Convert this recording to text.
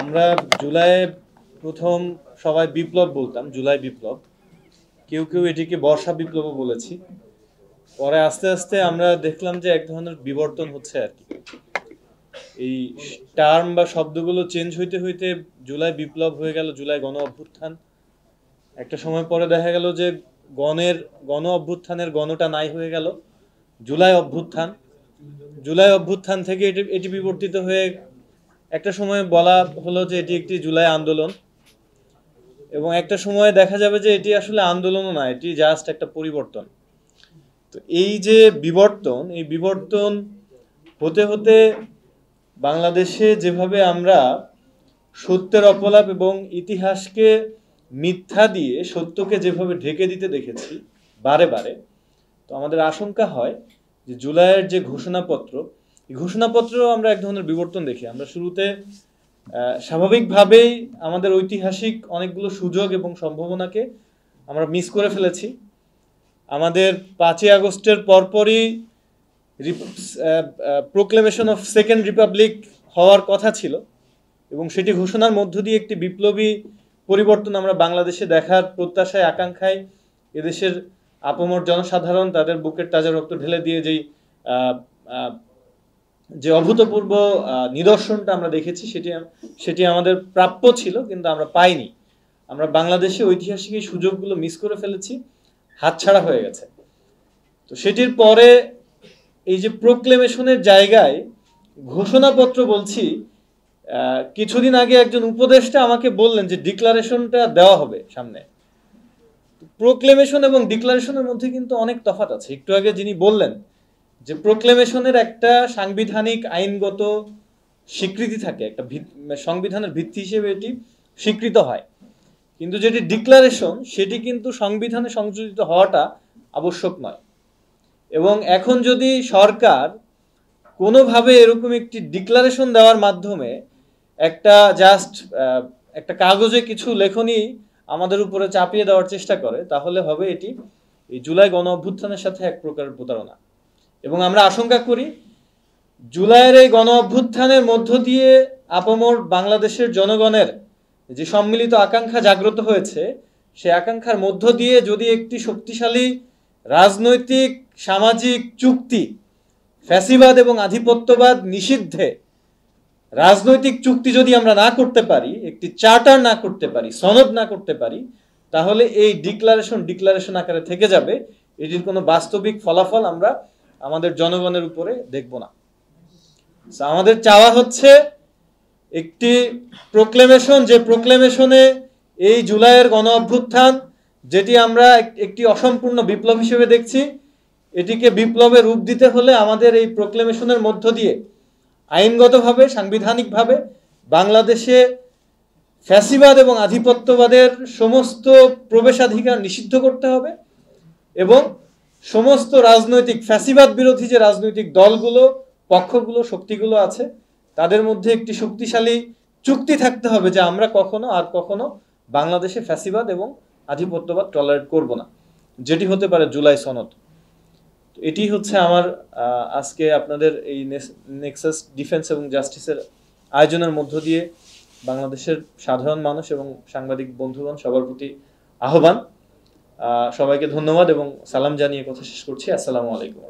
আমরা জুলাইয়ে প্রথম সবাই বিপ্লব বলতাম, জুলাই বিপ্লব। কেউ কেউ এটিকে বর্ষা বিপ্লবও বলেছি। পরে আস্তে আস্তে আমরা দেখলাম যে এক ধরনের বিবর্তন হচ্ছে আর কি। এই টার্ম বা শব্দগুলো চেঞ্জ হইতে হইতে জুলাই বিপ্লব হয়ে গেল জুলাই গণ অভ্যুত্থান। একটা সময় পরে দেখা গেল যে গণ অভ্যুত্থানের গণটা নাই হয়ে গেল জুলাই অভ্যুত্থান। জুলাই অভ্যুত্থান থেকে এটি বিবর্তিত হয়ে একটা সময় বলা হলো যে এটি একটি জুলাই আন্দোলন, এবং একটা সময় দেখা যাবে যে এটি আসলে আন্দোলনও না, এটি জাস্ট একটা পরিবর্তন। তো এই যে বিবর্তন, এই বিবর্তন হতে হতে বাংলাদেশে যেভাবে আমরা সত্যের অপলাপ এবং ইতিহাসকে মিথ্যা দিয়ে সত্যকে যেভাবে ঢেকে দিতে দেখেছি বারে বারে, তো আমাদের আশঙ্কা হয় যে জুলাইয়ের যে ঘোষণাপত্র, এই ঘোষণাপত্রেও আমরা এক ধরনের বিবর্তন দেখি। আমরা শুরুতে স্বাভাবিকভাবেই আমাদের ঐতিহাসিক অনেকগুলো সুযোগ এবং সম্ভাবনাকে আমরা মিস করে ফেলেছি। আমাদের 5ই আগস্টের পরপরই প্রোক্লেমেশন অফ সেকেন্ড রিপাবলিক হওয়ার কথা ছিল, এবং সেটি ঘোষণার মধ্য দিয়ে একটি বিপ্লবী পরিবর্তন আমরা বাংলাদেশে দেখার প্রত্যাশায় আকাঙ্ক্ষায় এদেশের আপামর জনসাধারণ তাদের বুকের তাজা রক্ত ঢেলে দিয়ে যে অভূতপূর্ব নিদর্শনটা আমরা দেখেছি সেটি আমাদের প্রাপ্য ছিল, কিন্তু আমরা পাইনি। আমরা বাংলাদেশে ঐতিহাসিক এই সুযোগগুলো মিস করে ফেলেছি, হাতছাড়া হয়ে গেছে। তো সেটির পরে এই যে প্রোক্লেমেশনের জায়গায় ঘোষণাপত্র বলছি, কিছুদিন আগে একজন উপদেষ্টা আমাকে বললেন যে ডিক্লারেশনটা দেওয়া হবে সামনে। প্রোক্লেমেশন এবং ডিক্লারেশনের মধ্যে কিন্তু অনেক তফাৎ আছে। একটু আগে যিনি বললেন যে প্রোক্লেমেশনের একটা সাংবিধানিক আইনগত স্বীকৃতি থাকে, একটা সংবিধানের ভিত্তি হিসেবে এটি স্বীকৃত হয়, কিন্তু যেটি ডিক্লারেশন সেটি কিন্তু সংবিধানে সংযোজিত হওয়াটা আবশ্যক নয়। এবং এখন যদি সরকার কোনোভাবে এরকম একটি ডিক্লারেশন দেওয়ার মাধ্যমে একটা কাগজে কিছু লেখনী আমাদের উপরে চাপিয়ে দেওয়ার চেষ্টা করে, তাহলে হবে এটি এই জুলাই গণ অভ্যুত্থানের সাথে এক প্রকারের প্রতারণা। এবং আমরা আশঙ্কা করি জুলাইয়ের এই গণ অভ্যুত্থানের মধ্য দিয়ে আপামর বাংলাদেশের জনগণের যে সম্মিলিত আকাঙ্ক্ষা জাগ্রত হয়েছে, সে আকাঙ্ক্ষার মধ্য দিয়ে যদি একটি শক্তিশালী রাজনৈতিক সামাজিক চুক্তি, ফ্যাসিবাদ এবং আধিপত্যবাদ নিষিদ্ধে রাজনৈতিক চুক্তি যদি আমরা না করতে পারি, একটি চার্টার না করতে পারি, সনদ না করতে পারি, তাহলে এই ডিক্লারেশন আকারে থেকে যাবে। এটির কোনো বাস্তবিক ফলাফল আমরা আমাদের জনগণের উপরে দেখব না। আমাদের চাওয়া হচ্ছে একটি প্রোক্লেমেশন, যে প্রোক্লেমেশনে এই জুলাইয়ের গণ অভ্যুত্থান, যেটি আমরা একটি অসম্পূর্ণ বিপ্লব হিসেবে দেখছি, এটিকে বিপ্লবের রূপ দিতে হলে আমাদের এই প্রোক্লেমেশনের মধ্য দিয়ে আইনগতভাবে সাংবিধানিকভাবে বাংলাদেশে ফ্যাসিবাদ এবং আধিপত্যবাদের সমস্ত প্রবেশাধিকার নিষিদ্ধ করতে হবে, এবং সমস্ত রাজনৈতিক ফ্যাসিবাদ বিরোধী যে রাজনৈতিক দলগুলো, পক্ষগুলো, শক্তিগুলো আছে, তাদের মধ্যে একটি শক্তিশালী চুক্তি থাকতে হবে যে আমরা কখনো বাংলাদেশে ফ্যাসিবাদ এবং আধিপত্যবাদ টলারেট করব না, যেটি হতে পারে জুলাই সনদ। এটি হচ্ছে আমার আজকে আপনাদের এই নেক্সাস ডিফেন্স এবং জাস্টিসের আয়োজনের মধ্য দিয়ে বাংলাদেশের সাধারণ মানুষ এবং সাংবাদিক বন্ধুগণ সবার প্রতি আহ্বান। সবাইকে ধন্যবাদ এবং সালাম জানিয়ে কথা শেষ করছি। আসসালামু আলাইকুম।